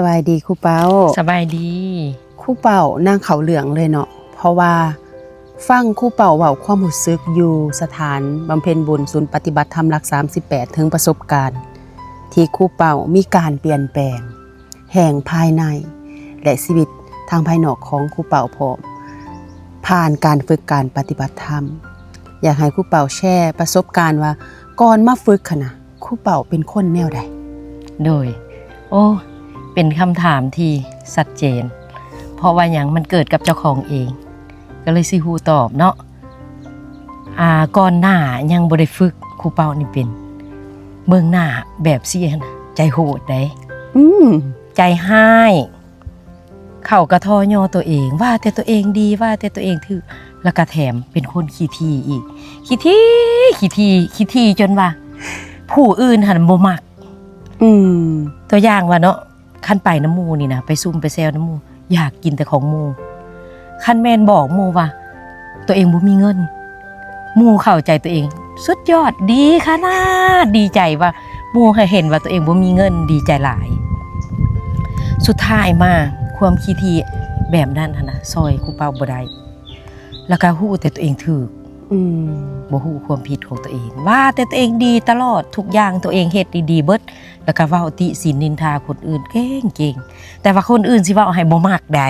สบายดีครูเปาสบายดีครูเปานั่งเขาเหลืองเลยเนาะเพราะว่าฟังครูเปาเว้าความรู้สึกอยู่สถานบำเพ็ญบุญศูนย์ปฏิบัติธรรมหลัก38ถึงประสบการณ์ที่ครูเปามีการเปลี่ยนแปลงแห่งภายในและชีวิตทางภายนอกของครูเปาพร้อมผ่านการฝึกการปฏิบัติธรรมอยากให้ครูเปาแชร์ประสบการณ์ว่าก่อนมาฝึกนะครูเปาเป็นคนแนวใดโดยเป็นคำถามที่ชัดเจนเพราะว่าอย่างมันเกิดกับเจ้าของเองก็เลยสิฮู้ตอบเนาะก่อนหน้ายังบ่ได้ฝึกครูเปานี่เป็นเบื้องหน้าแบบเสียนะใจโหดได้ใจห้ายเข้ากระทอยอตัวเองว่าแต่ตัวเองดีว่าแต่ตัวเองถือแล้วก็แถมเป็นคนขี้ทีอีกขี้ทีจนว่าผู้อื่นหันบ่มักตัวอย่างว่าเนาะคันไปน้ำมูนี่นะไปซุ่มไปแซวน้ำมูอยากกินแต่ของมูคันแมนบอกมูว่าตัวเองบ่มีเงินมูเข้าใจตัวเองสุดยอดดีขนาดดีใจว่ามูให้เห็นว่าตัวเองบ่มีเงินดีใจหลายสุดท้ายมาความขี้ทีแบบนั้นนะซอยครูเปาบ่ได้แล้วก็ฮู้แต่ตัวเองถูกบ่ฮู้ความผิดของตัวเองว่าแต่ตัวเองดีตลอดทุกอย่างตัวเองเฮ็ดดีๆเบิดแล้วก็เว้าติศีลนินทาคนอื่นเก่งๆแต่ว่าคนอื่นสิเว้าให้บ่มักใด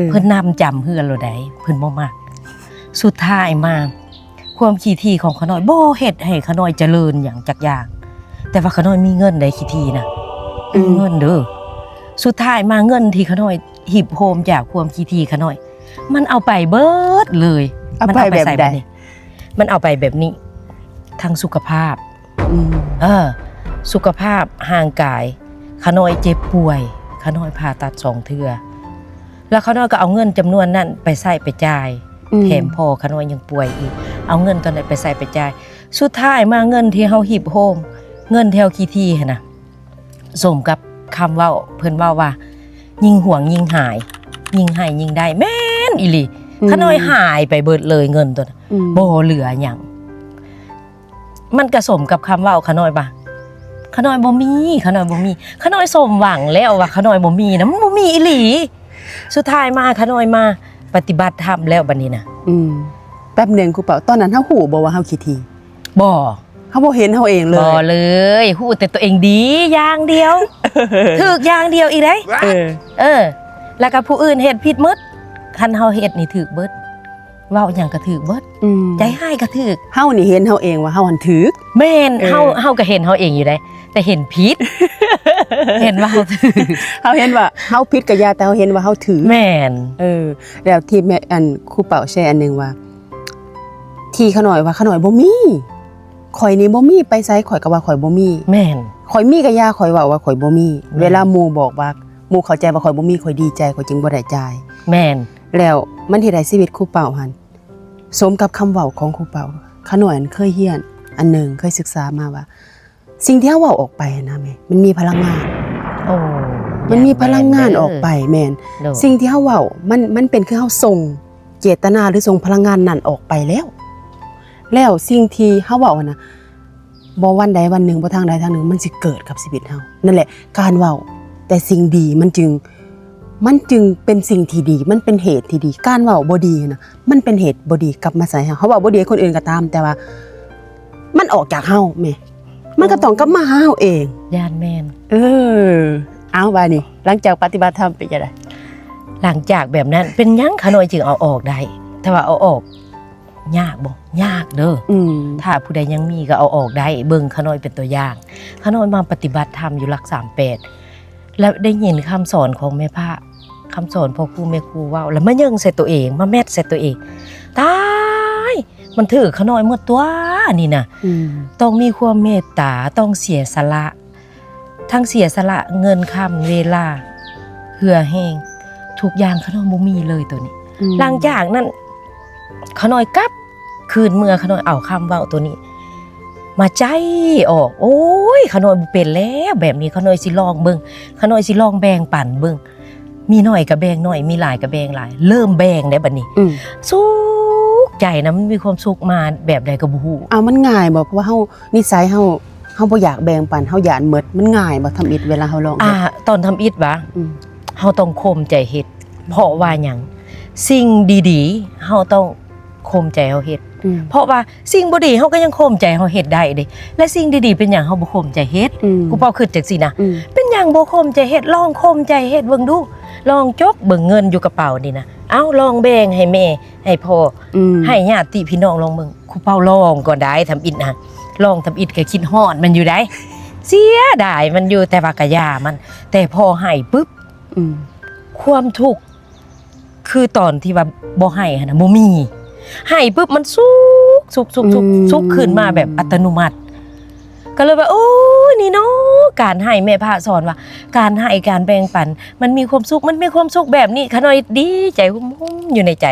เพิ่นนำจำเฮือนโลใดเพิ่นบ่มักสุดท้ายมาความขี้ทีของขาน้อยบ่เฮ็ดให้ขาน้อยเจริญหยังจักอย่างแต่ว่าขาน้อยมีเงินได้ขี้ทีนะเงินเด้อสุดท้ายมาเงินที่ขาน้อยหิบโฮมจากความขี้ทีขาน้อยมันเอาไปเบิดเลยมันเอาไปแบบใดมันเอาไปแบบนี้ทางสุขภาพสุขภาพห่างกายขาน้อยเจ็บป่วยขาน้อยผ่าตัด2 เทื่อแล้วขาน้อยก็เอาเงินจำนวนนั้นไปใส่ไปจ่ายแถมพ่อขาน้อยยังป่วยอีกเอาเงินตอนนั้นไปใส่ไปจ่ายสุดท้ายมาเงินที่เฮาหิบโฮมเงินแถวขี้ที่หั่นน่ะสมกับคำเว้าเพิ่นเว้าว่ายิ่งห่วงยิ่งหายยิ่งให้ยิ่งได้แม่นอีหลีขาน้อยหายไปเบิดเลยเงินตัวนั้นบ่เหลือหยังมันก็สมกับคำเว้าขาน้อยป่ะขาน้อยบ่มีขาน้อยบ่มีขาน้อยสมหวังแล้วว่าขาน้อยบ่มีนะมันบ่มีอีหลีสุดท้ายมาขาน้อยมาปฏิบัติธรรมแล้วบัดนี้น่ะแป๊บนึงครูเปาตอนนั้นเฮาฮู้บ่ว่าเฮาขี้ทีบ่เฮาบ่เห็นเฮาเองเลยบ่เลยฮู้แต่ตัวเองดีอย่างเดียวถูกอย่างเดียวอีกเด้แล้วก็ผู้อื่นเฮ็ดผิดหมดคันเฮาเฮ็ดนี่ถูกเบิดเว้าหยังก็ถูกเบิดใจหายก็ถูกเฮานี่เห็นเฮาเองว่าเฮาหันถูกแม่นเฮาก็เห็นเฮาเองอยู่ได้แต่เห็นผิดเห็นว่าเฮาถูกเฮาเห็นว่าเฮาผิดก็อย่าแต่เฮาเห็นว่าเฮาถูกแม่นแล้วที่แม่ครูเปาแชร์อันนึงว่าที่ขาน้อยว่าขาน้อยบ่มีข่อยนี่บ่มีไปไสข่อยก็ว่าข่อยบ่มีแม่นข่อยมีก็อย่าข่อยเว้าว่าข่อยบ่มีเวลาหมู่บอกว่าหมู่เข้าใจว่าข่อยบ่มีข่อยดีใจข่อยจึงบ่ได้จ่ายแม่นแล้วมันเฮ็ดให้ชีวิตครูเปาหั่นสมกับคำเว้าของครูเปาขาน้อยเคยเรียนอันนึงเคยศึกษามาว่าสิ่งที่เฮาเว้าออกไปนะแม่มันมีพลังงานมันมีพลังงานออกไปแม่นสิ่งที่เฮาเว้ามันเป็นคือเฮาส่งเจตนาหรือส่งพลังงานนั้นออกไปแล้วสิ่งที่เฮาเว้าน่ะบ่วันใดวันหนึ่งบ่ทางใดทางหนึ่งมันสิเกิดกับชีวิตเฮานั่นแหละการเว้าแต่สิ่งดีมันจึงเป็นสิ่งที่ดีมันเป็นเหตุที่ดีการเว้าบ่ดีน่ะมันเป็นเหตุบ่ดีกลับมาใส่เฮาเว้าบ่ดีคนอื่นก็ตามแต่ว่ามันออกจากเฮาแม่มันก็ต้องกลับมาหาเฮาเองย่านแม่นเอาว่านี่หลังจากปฏิบัติธรรมเป็นจังได๋หลังจากแบบนั้นเป็นหยังขาน้อยจึงเอาออกได้แต่ว่าเอาออกยากบ่ยากเด้อถ้าผู้ใดยังมีก็เอาออกได้เบิ่งขาน้อยเป็นตัวอย่างขาน้อยมาปฏิบัติธรรมอยู่หลัก38แล้วได้ยินคำสอนของแม่พระคำสอนพ่อครูแม่ครูเว้าแล้วมายึงใส่ตัวเองมาแมทใส่ตัวเองตายมันถือขาน้อยหมดตัวนี่น่ะต้องมีความเมตตาต้องเสียสละทั้งเสียสละเงินค่ำเวลาเหือแห้งทุกอย่างขาน้อยบ่มีเลยตัวนี้หลังจากนั้นขาน้อยกลับคืนเมื่อขาน้อยเอาคำเว้าตัวนี้มาใจออกโอ้ยขาน้อยบ่เป็นแล้วแบบนี้ขาน้อยสิลองเบิ่งขาน้อยสิลองแบ่งปันเบิ่งมีน้อยก็แบ่งน้อยมีหลายก็แบ่งหลายเริ่มแบ่งได้บัดนี้สุขใจนะมันมีความสุขมาแบบใดก็บ่ฮู้มันง่ายบ่เพราะว่าเฮานิสัยเฮา าบ่อยากแบ่งปันเฮาหยานหมดมันง่ายบ่ทำอิฐเวลาเฮาลองเฮ็ด ตอนทำอิฐวะ อืม เฮาต้องข่มใจเฮ็ดเพราะว่าหยังสิ่งดีๆเฮาต้องข่มใจเฮาเฮ็ด อืม เพราะว่าสิ่งบ่ดีเฮาก็ยังข่มใจเฮาเฮ็ดได้เด้และสิ่งดีๆเป็นหยังเฮาบ่ข่มใจเฮ็ด อืม กูเป้าคิดจังซี่นะ อืม เป็นหยังบ่ข่มใจเฮ็ดลองข่มใจเฮ็ดเบิ่งดูลองจกเบิ่งเงินอยู่กระเป๋านี่นะเอ้าลองแบ่งให้แม่ให้พ่อ อืม ให้ญาติพี่น้องลองเบิ่งครูเป้าลองก่อนได้ทำอิฐนะลองทำอิฐก็คิดฮอดมันอยู่ได้เสียดายมันอยู่แต่ว่าก็ย่ามัน แต่พอให้ปึ๊บ อืม ความทุกข์คือตอนที่ว่าบ่ให้หั่นน่ะบ่มีให้ปึ๊บมันสุกขึ้นมาแบบอัตโนมัติ ก็เลยว่าโอ้ยนี่เนาะการให้แม่พระสอนว่า การให้การแบ่งปัน มันมีความสุขมันมีความสุขแบบนี้ขน้อยดีใจหุ้มๆอยู่ในใจ